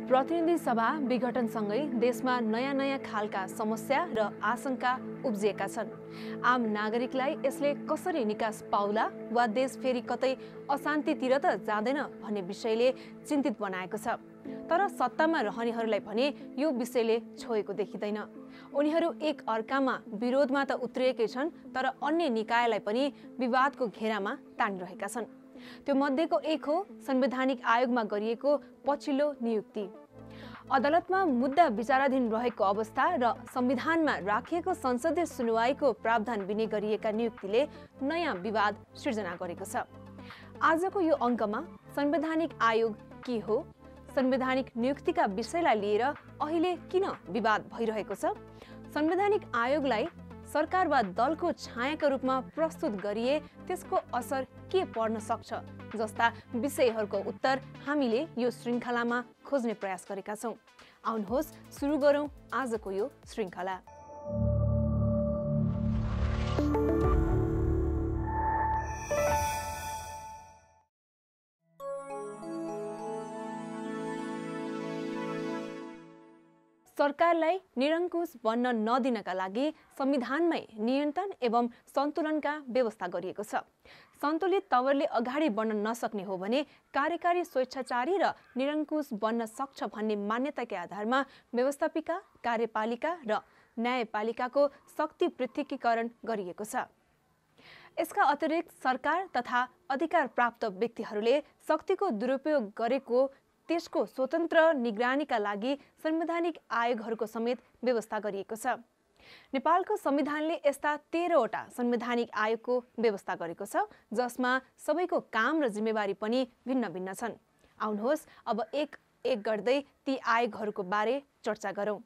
प्रतिनिधि सभा विघटनसँगै देशमा नयाँ खालका समस्या र आशंका उब्जिएका छन्। आम नागरिकलाई यसले कसरी निकास पाउला वा देश फेरि कतै अशान्तितिर त जाँदैन भन्ने विषयले चिन्तित बनाएको छ। तर सत्तामा रहनेहरूलाई भने यो विषयले छोएको देखिँदैन। उनीहरू एक अर्कामा विरोधमा त उत्रिएकै छन्, तर अन्य निकायलाई पनि विवादको घेरामा तानिरहेका छन्। त्यो मध्येको एक हो संवैधानिक आयोगमा गरिएको पछिल्लो नियुक्ति। अदालतमा मुद्दा विचाराधीन रहेको अवस्था र संविधानमा राखिएको संसदीय सुनवाईको प्रावधान बिने गरिएका नियुक्तिले नयाँ विवाद सिर्जना गरेको छ। आजको यो अङ्कमा संवैधानिक आयोग के हो, संवैधानिक नियुक्तिका विषयलाई लिएर अहिले किन विवाद भइरहेको छ, संवैधानिक आयोगलाई सरकार वा दलको छायाका रूपमा प्रस्तुत गरिए त्यसको असर के पर्न सक्छ जस्ता विषयहरूको उत्तर हामीले यो श्रृङ्खलामा खोज्ने प्रयास गरेका छौँ। आउनुहोस् सुरु गरौँ आजको यो श्रृङ्खला। सरकारलाई निरङ्कुश बन्न नदिनका लागि संविधानमै नियन्त्रण एवं सन्तुलनका व्यवस्था गरिएको छ। सन्तुलित तवरले अगाडि बढ्न नसक्ने हो भने कार्यकारी स्वेच्छाचारी र निरङ्कुश बन्न सक्छ भन्ने मान्यताकै आधारमा व्यवस्थापिका, कार्यपालिका र न्यायपालिकाको शक्ति पृथकीकरण गरिएको छ। यसका अतिरिक्त सरकार तथा अधिकार प्राप्त व्यक्तिहरूले शक्तिको दुरुपयोग गरेको त्यसको स्वतन्त्र निगरानीका लागि संवैधानिक आयोगहरूको समेत व्यवस्था गरिएको छ। नेपालको संविधानले यस्ता 13वटा संवैधानिक आयोगको व्यवस्था गरेको छ, जसमा सबैको काम र जिम्मेवारी पनि भिन्न भिन्न छन्। आउनुहोस् अब एक एक गर्दै ती आयोगहरूको बारे चर्चा गरौँ।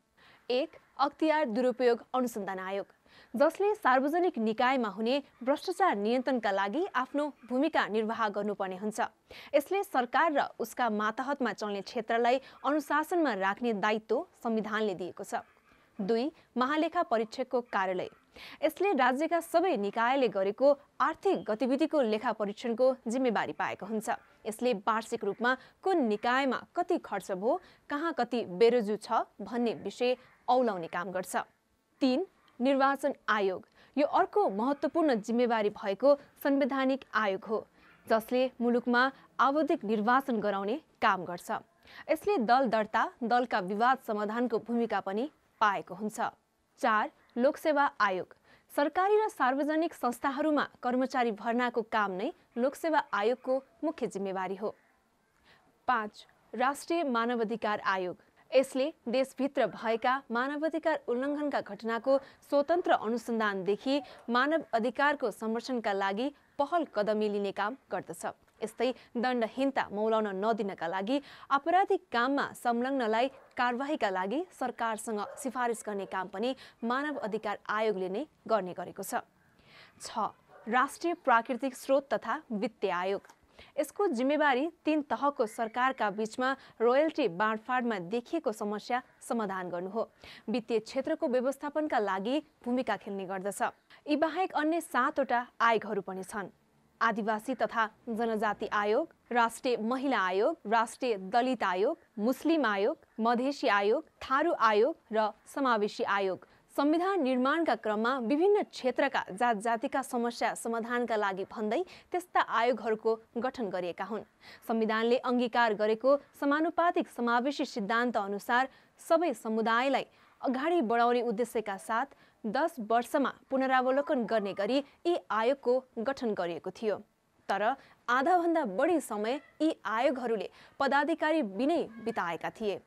1. अख्तियार दुरुपयोग अनुसन्धान आयोग, जसले सार्वजनिक निकायमा हुने भ्रष्टाचार नियन्त्रणका लागि आफ्नो भूमिका निर्वाह गर्नुपर्ने हुन्छ। यसले सरकार र उसका मातहतमा चल्ने क्षेत्रलाई अनुशासनमा राख्ने दायित्व संविधानले दिएको छ। 2. महालेखा परीक्षकको कार्यालय, यसले राज्यका सबै निकायले गरेको आर्थिक गतिविधिको लेखा परीक्षणको जिम्मेवारी पाएको हुन्छ। यसले वार्षिक रूपमा कुन निकायमा कति खर्च भयो, कहाँ कति बेरोजु छ भन्ने विषय औलाउने काम गर्छ। 3. निर्वाचन आयोग, यो अर्को महत्त्वपूर्ण जिम्मेवारी भएको संवैधानिक आयोग हो, जसले मुलुकमा आवधिक निर्वाचन गराउने काम गर्छ। यसले दल दर्ता, दलका विवाद समाधानको भूमिका पनि पाएको हुन्छ। 4. लोकसेवा आयोग, सरकारी र सार्वजनिक संस्थाहरूमा कर्मचारी भर्नाको काम नै लोकसेवा आयोगको मुख्य जिम्मेवारी हो। 5. राष्ट्रिय मानवाधिकार आयोग, यसले देशभित्र भएका मानवाधिकार उल्लङ्घनका घटनाको स्वतन्त्र अनुसन्धानदेखि मानव अधिकारको संरक्षणका लागि पहल कदमी लिने काम गर्दछ। यस्तै दण्डहीनता मौलाउन नदिनका लागि आपराधिक काममा संलग्नलाई कारबाहीका लागि सरकारसँग सिफारिस गर्ने काम पनि मानव अधिकार आयोगले नै गर्ने गरेको छ। 6. राष्ट्रिय प्राकृतिक स्रोत तथा वित्तीय आयोग, यसको जिम्मेवारी 3 तहको सरकारका बीचमा रोयल्टी बाँडफाँडमा देखिएको समस्या समाधान गर्नु हो। वित्तीय क्षेत्रको व्यवस्थापनका लागि भूमिका खेल्ने गर्दछ। यी बाहेक अन्य 7वटा आयोगहरू पनि छन्। आदिवासी तथा जनजाति आयोग, राष्ट्रिय महिला आयोग, राष्ट्रिय दलित आयोग, मुस्लिम आयोग, मधेसी आयोग, थारू आयोग र समावेशी आयोग। संविधान निर्माणका क्रममा विभिन्न क्षेत्रका जात जातिका समस्या समाधानका लागि भन्दै त्यस्ता आयोगहरूको गठन गरिएका हुन्। संविधानले अङ्गीकार गरेको समानुपातिक समावेशी सिद्धान्त अनुसार सबै समुदायलाई अगाडि बढाउने उद्देश्यका साथ 10 वर्षमा पुनरावलोकन गर्ने गरी यी आयोगको गठन गरिएको थियो। तर आधाभन्दा बढी समय यी आयोगहरूले पदाधिकारी बिनै बिताएका थिए।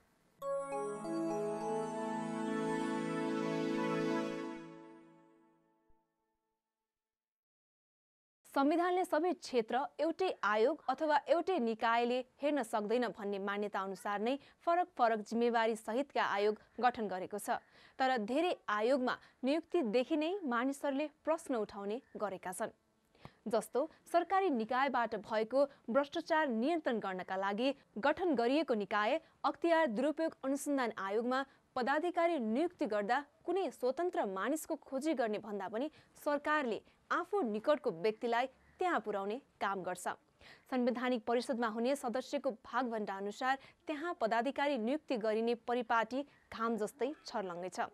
संविधानले सबै क्षेत्र एउटै आयोग अथवा एउटै निकायले हेर्न सक्दैन भन्ने मान्यता अनुसार नै फरक फरक जिम्मेवारी सहितका आयोग गठन गरेको छ। तर धेरै आयोगमा नियुक्तिदेखि नै मानिसहरूले प्रश्न उठाउने गरेका छन्। जस्तो सरकारी निकायबाट भएको भ्रष्टाचार नियन्त्रण गर्नका लागि गठन गरिएको निकाय अख्तियार दुरुपयोग अनुसन्धान आयोगमा पदाधिकारी नियुक्ति गर्दा कुनै स्वतन्त्र मानिसको खोजी गर्ने भन्दा पनि सरकारले आफू निकटको व्यक्तिलाई त्यहाँ पुर्याउने काम गर्छ। संवैधानिक परिषदमा हुने सदस्यको भागभण्डा अनुसार त्यहाँ पदाधिकारी नियुक्ति गरिने परिपाटी घाम जस्तै छर्लङ्गै छ।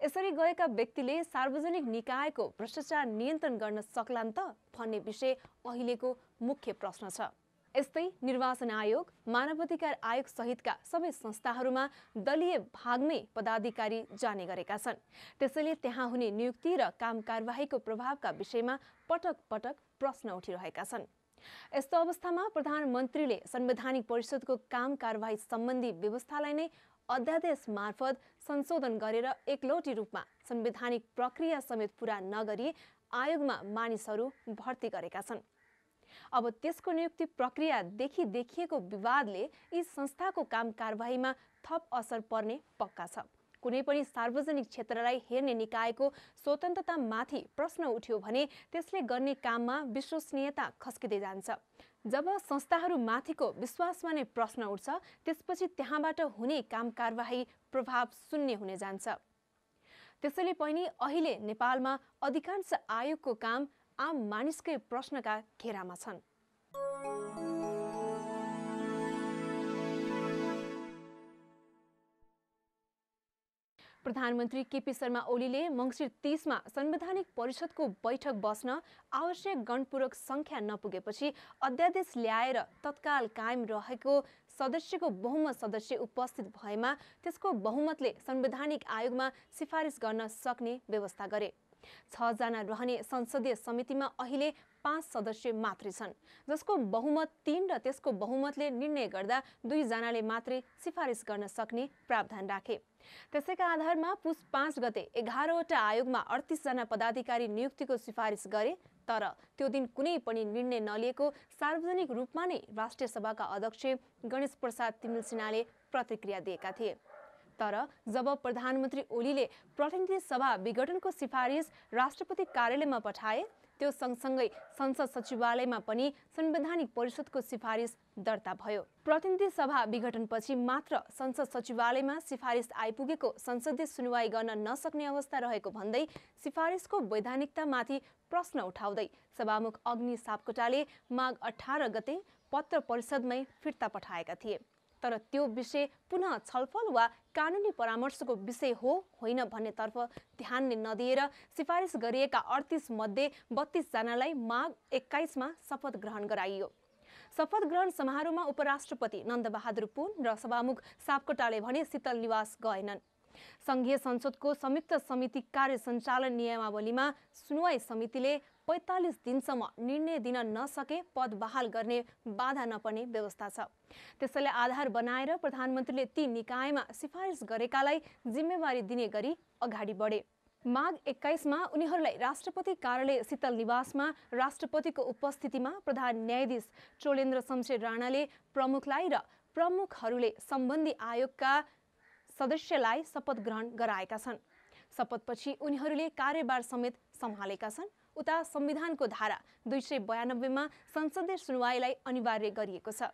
यसरी गएका व्यक्तिले सार्वजनिक निकायको भ्रष्टाचार नियन्त्रण गर्न सक्लान् त भन्ने विषय अहिलेको मुख्य प्रश्न छ। यस्तै निर्वाचन आयोग, मानवाधिकार आयोग सहितका सबै संस्थाहरूमा दलीय भागमै पदाधिकारी जाने गरेका छन्। त्यसैले त्यहाँ हुने नियुक्ति र काम कारबाहीको प्रभावका विषयमा पटक पटक प्रश्न उठिरहेका छन्। यस्तो अवस्थामा प्रधानमन्त्रीले संवैधानिक परिषदको काम कारबाही सम्बन्धी व्यवस्थालाई नै अध्यादेश मार्फत संशोधन गरेर एकलौटी रूपमा संवैधानिक प्रक्रिया समेत पूरा नगरी आयोगमा मानिसहरू भर्ती गरेका छन्। अब त्यसको नियुक्ति प्रक्रियादेखि देखिएको विवादले यी संस्थाको काम कारबाहीमा थप असर पर्ने पक्का छ। कुनै पनि सार्वजनिक क्षेत्रलाई हेर्ने निकायको स्वतन्त्रतामाथि प्रश्न उठ्यो भने त्यसले गर्ने काममा विश्वसनीयता खस्किँदै जान्छ। जब संस्थाहरूमाथिको विश्वासमा नै प्रश्न उठ्छ, त्यसपछि त्यहाँबाट हुने काम कारबाही प्रभाव शून्य हुने जान्छ। त्यसैले पनि अहिले नेपालमा अधिकांश आयोगको काम आम मानिसकै प्रश्नका घेरामा छन्। प्रधानमन्त्री केपी शर्मा ओलीले मङ्सिर 30 मा संवैधानिक परिषदको बैठक बस्न आवश्यक गणपूरक संख्या नपुगेपछि अध्यादेश ल्याएर तत्काल कायम रहेको सदस्यको बहुमत सदस्य उपस्थित भएमा त्यसको बहुमतले संवैधानिक आयोगमा सिफारिस गर्न सक्ने व्यवस्था गरे। 6 जना रहने संसदीय समितिमा अहिले 5 सदस्य मात्रै छन्, जसको बहुमत 3 र त्यसको बहुमतले निर्णय गर्दा 2 जनाले मात्रै सिफारिस गर्न सक्ने प्रावधान राखे। त्यसैका आधारमा पुस 5 गते 11वटा आयोगमा 38 जना पदाधिकारी नियुक्तिको सिफारिस गरे। तर त्यो दिन कुनै पनि निर्णय नलिएको सार्वजनिक रूपमा नै राष्ट्रिय सभाका अध्यक्ष गणेश प्रसाद तिमिल सिन्हाले प्रतिक्रिया दिएका थिए। तर जब प्रधानमन्त्री ओलीले प्रतिनिधि सभा विघटनको सिफारिस राष्ट्रपति कार्यालयमा पठाए, त्यो सँगसँगै संसद सचिवालयमा पनि संवैधानिक परिषदको सिफारिस दर्ता भयो। प्रतिनिधि सभा विघटनपछि मात्र संसद सचिवालयमा सिफारिस आइपुगेको संसदीय सुनवाई गर्न नसक्ने अवस्था रहेको भन्दै सिफारिसको वैधानिकतामाथि प्रश्न उठाउँदै सभामुख अग्नि सापकोटाले माघ 18 गते पत्र परिषदमै फिर्ता पठाएका थिए। तर त्यो विषय पुनः छलफल वा कानुनी परामर्शको विषय हो होइन भन्नेतर्फ ध्यान नै नदिएर सिफारिस गरिएका 38 मध्ये 32 जनालाई माघ 21 मा शपथ ग्रहण गराइयो। शपथ ग्रहण समारोहमा उपराष्ट्रपति नन्दबहादुर पुन र सभामुख सापकोटाले भने शीतल निवास गएनन्। संघीय संसदको संयुक्त समिति कार्य सञ्चालन नियमावलीमा सुनवाई समितिले 45 दिनसम्म निर्णय दिन नसके पद बहाल गर्ने बाधा नपर्ने व्यवस्था छ। त्यसैले आधार बनाएर प्रधानमन्त्रीले ती निकायमा सिफारिस गरेकालाई जिम्मेवारी दिने गरी अगाडि बढे। माघ 21 मा उनीहरूलाई राष्ट्रपति कार्यालय शीतल निवासमा राष्ट्रपतिको उपस्थितिमा प्रधान न्यायाधीश चोलेन्द्र शमशेर राणाले प्रमुखलाई र प्रमुखहरूले सम्बन्धी आयोगका सदस्यलाई शपथ ग्रहण गराएका छन्। शपथपछि उनीहरूले कार्यभार समेत सम्हालेका छन्। उता संविधानको धारा 292 मा संसदीय सुनवाईलाई अनिवार्य गरिएको छ।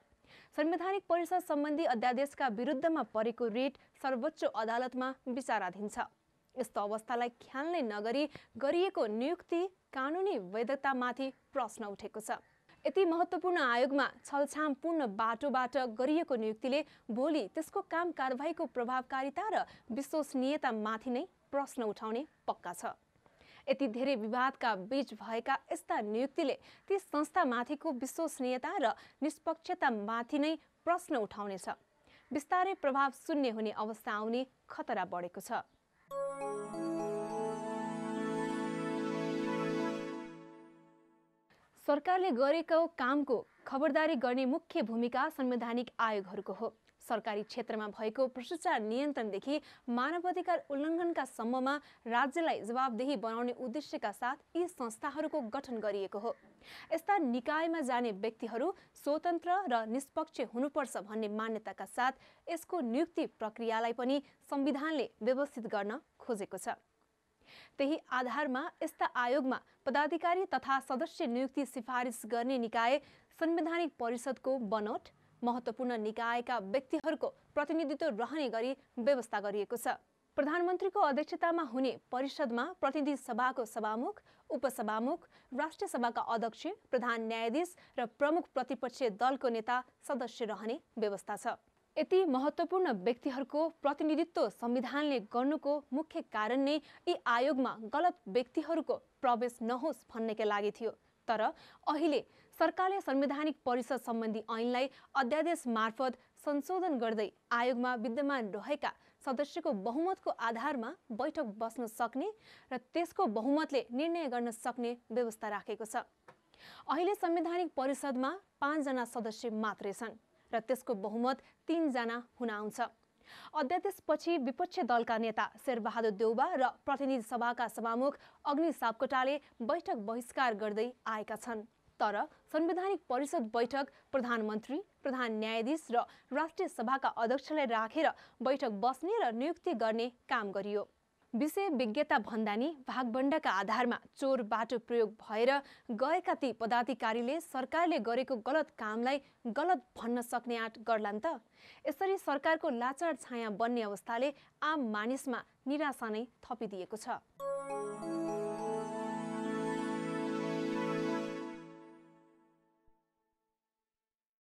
संवैधानिक परिषद सम्बन्धी अध्यादेशका विरुद्धमा परेको रिट सर्वोच्च अदालतमा विचाराधीन छ। यस्तो अवस्थालाई ख्याल नै नगरी गरिएको नियुक्ति कानुनी वैधतामाथि प्रश्न उठेको छ। यति महत्त्वपूर्ण आयोगमा छलछामपूर्ण बाटोबाट गरिएको नियुक्तिले भोलि त्यसको काम कारबाहीको प्रभावकारिता र विश्वसनीयतामाथि नै प्रश्न उठाउने पक्का छ। यति धेरै विवादका बीच भएका यस्ता नियुक्तिले ती संस्थामाथिको विश्वसनीयता र निष्पक्षतामाथि नै प्रश्न उठाउनेछ। बिस्तारै प्रभाव शून्य हुने अवस्था आउने खतरा बढेको छ। सरकारले गरेको कामको खबरदारी गर्ने मुख्य भूमिका संवैधानिक आयोगहरूको हो। सरकारी क्षेत्रमा भएको भ्रष्टाचार नियन्त्रणदेखि मानवाधिकार उल्लङ्घनका सम्ममा राज्यलाई जवाबदेही बनाउने उद्देश्यका साथ यी संस्थाहरूको गठन गरिएको हो। यस्ता निकायमा जाने व्यक्तिहरू स्वतन्त्र र निष्पक्ष हुनुपर्छ भन्ने मान्यताका साथ यसको नियुक्ति प्रक्रियालाई पनि संविधानले व्यवस्थित गर्न खोजेको छ। त्यही आधारमा यस्ता आयोगमा पदाधिकारी तथा सदस्य नियुक्ति सिफारिस गर्ने निकाय संवैधानिक परिषदको बनोट महत्त्वपूर्ण निकायका व्यक्तिहरूको प्रतिनिधित्व रहने गरी व्यवस्था गरिएको छ। प्रधानमन्त्रीको अध्यक्षतामा हुने परिषदमा प्रतिनिधि सभाको सभामुख, उपसभामुख, राष्ट्रिय सभाका अध्यक्ष, प्रधान न्यायाधीश र प्रमुख प्रतिपक्षीय दलको नेता सदस्य रहने व्यवस्था छ। यति महत्त्वपूर्ण व्यक्तिहरूको प्रतिनिधित्व संविधानले गर्नुको मुख्य कारण नै यी आयोगमा गलत व्यक्तिहरूको प्रवेश नहोस् भन्नेका लागि थियो। तर अहिले सरकारले संवैधानिक परिषद सम्बन्धी ऐनलाई अध्यादेश मार्फत संशोधन गर्दै आयोगमा विद्यमान रहेका सदस्यको बहुमतको आधारमा बैठक बस्न सक्ने र त्यसको बहुमतले निर्णय गर्न सक्ने व्यवस्था राखेको छ। अहिले संवैधानिक परिषदमा 5 जना सदस्य मात्रै छन् र त्यसको बहुमत 3 जना हुन आउँछ। अध्यादेशपछि विपक्षी दलका नेता शेरबहादुर देउबा र प्रतिनिधि सभाका सभामुख अग्नि सापकोटाले बैठक बहिष्कार गर्दै आएका छन्। तर संवैधानिक परिषद बैठक प्रधानमन्त्री, प्रधान न्यायाधीश र राष्ट्रिय सभाका अध्यक्षलाई राखेर बैठक बस्ने र नियुक्ति गर्ने काम गरियो। विषय विज्ञता भन्दा नि भागभण्डाका आधारमा चोर बाटो प्रयोग भएर गएका ती पदाधिकारीले सरकारले गरेको गलत कामलाई गलत भन्न सक्ने आँट गर्लान् त। यसरी सरकारको लाचार छाया बन्ने अवस्थाले आम मानिसमा निराशा नै थपिदिएको छ।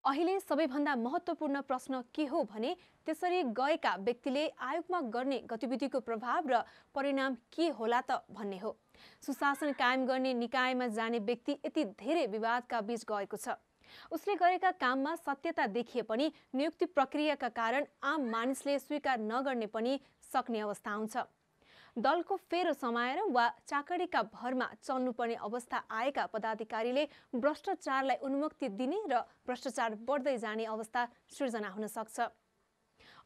अहिले सबैभन्दा महत्त्वपूर्ण प्रश्न के हो भने त्यसरी गएका व्यक्तिले आयोगमा गर्ने गतिविधिको प्रभाव र परिणाम के होला त भन्ने हो। सुशासन कायम गर्ने निकायमा जाने व्यक्ति यति धेरै विवादका बीच गएको छ। उसले गरेका काममा सत्यता देखिए पनि नियुक्ति प्रक्रियाका कारण आम मानिसले स्वीकार नगर्ने पनि सक्ने अवस्था आउँछ। दलको फेरो समाएर वा चाकडीका भरमा चल्नुपर्ने अवस्था आएका पदाधिकारीले भ्रष्टाचारलाई उन्मुक्ति दिने र भ्रष्टाचार बढ्दै जाने अवस्था सृजना हुन सक्छ।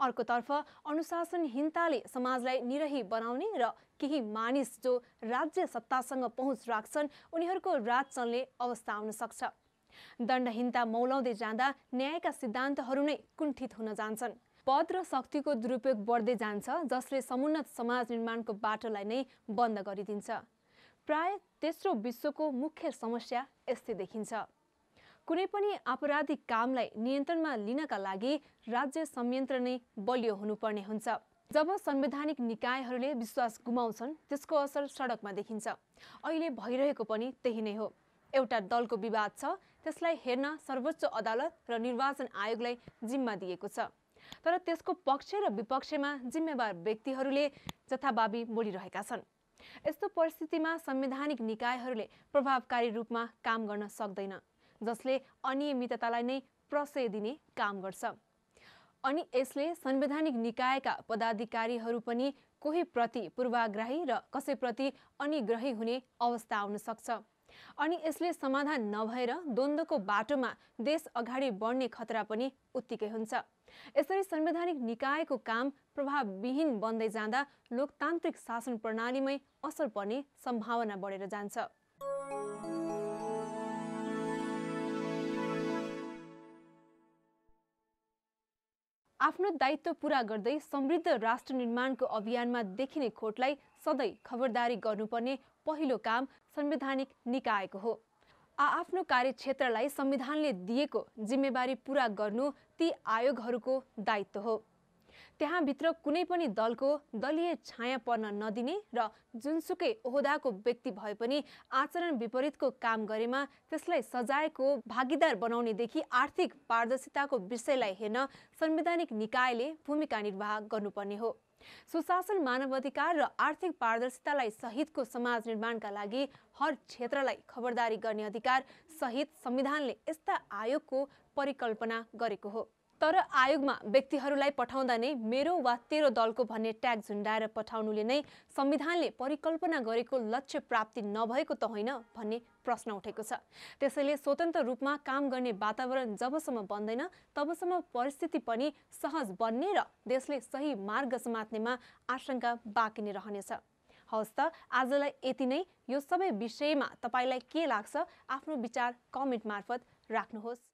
अर्कोतर्फ अनुशासनहीनताले समाजलाई निरही बनाउने र केही मानिस जो राज्य सत्तासँग पहुँच राख्छन् उनीहरूको राज चल्ने अवस्था आउन सक्छ। दण्डहीनता मौलाउँदै जाँदा न्यायका सिद्धान्तहरू नै कुण्ठित हुन जान्छन्। पद र शक्तिको दुरुपयोग बढ्दै जान्छ जसले समुन्नत समाज निर्माणको बाटोलाई नै बन्द गरिदिन्छ। प्राय तेस्रो विश्वको मुख्य समस्या यस्तै देखिन्छ। कुनै पनि आपराधिक कामलाई नियन्त्रणमा लिनका लागि राज्य संयन्त्र नै बलियो हुनुपर्ने हुन्छ। जब संवैधानिक निकायहरूले विश्वास गुमाउँछन् त्यसको असर सडकमा देखिन्छ। अहिले भइरहेको पनि त्यही नै हो। एउटा दलको विवाद छ, त्यसलाई हेर्न सर्वोच्च अदालत र निर्वाचन आयोगलाई जिम्मा दिएको छ। तर त्यसको पक्ष र विपक्षमा जिम्मेवार व्यक्तिहरूले जथाभावी मोडिरहेका छन्। यस्तो परिस्थितिमा संवैधानिक निकायहरूले प्रभावकारी रूपमा काम गर्न सक्दैन, जसले अनियमिततालाई नै प्रश्रय दिने काम गर्छ। अनि यसले संवैधानिक निकायका पदाधिकारीहरू पनि कोही प्रति पूर्वाग्रही र कसैप्रति अनिग्रही हुने अवस्था आउन सक्छ। अनि यसले समाधान नभएर द्वन्द्वको बाटोमा देश अगाडि बढ्ने खतरा पनि उत्तिकै हुन्छ। यसरी संवैधानिक निकायको काम प्रभावविहीन बन्दै जाँदा लोकतान्त्रिक शासन प्रणालीमै असर पर्ने सम्भावना बढेर जान्छ। आफ्नो दायित्व पूरा गर्दै समृद्ध राष्ट्र निर्माणको अभियानमा देखिने खोटलाई सधैँ खबरदारी गर्नुपर्ने पहिलो काम संवैधानिक निकायको हो। आफ्नो कार्यक्षेत्रलाई संविधानले दिएको जिम्मेवारी पूरा गर्नु ती आयोगहरूको दायित्व हो। त्यहाँभित्र कुनै पनि दलको दलीय छाया पर्न नदिने र जुनसुकै ओहदाको व्यक्ति भए पनि आचरण विपरीतको काम गरेमा त्यसलाई सजायको भागीदार बनाउनेदेखि आर्थिक पारदर्शिताको विषयलाई हेर्न संवैधानिक निकायले भूमिका निर्वाह गर्नुपर्ने हो। सुशासन, मानवाधिकार र आर्थिक पारदर्शितालाई सहितको समाज निर्माणका लागि हर क्षेत्रलाई खबरदारी गर्ने अधिकार सहित संविधानले यस्ता आयोगको परिकल्पना गरेको हो। तर आयोगमा व्यक्तिहरूलाई पठाउँदा नै मेरो वा तेरो दलको भन्ने ट्याग झुन्डाएर पठाउनुले नै संविधानले परिकल्पना गरेको लक्ष्य प्राप्ति नभएको त होइन भन्ने प्रश्न उठेको छ। त्यसैले स्वतन्त्र रूपमा काम गर्ने वातावरण जबसम्म बन्दैन तबसम्म परिस्थिति पनि सहज बन्ने र देशले सही मार्ग समात्नेमा आशंका बाँकी नै रहनेछ। हवस् त आजलाई यति नै। यो सबै विषयमा तपाईलाई के लाग्छ आफ्नो विचार कमेन्ट मार्फत राख्नुहोस्।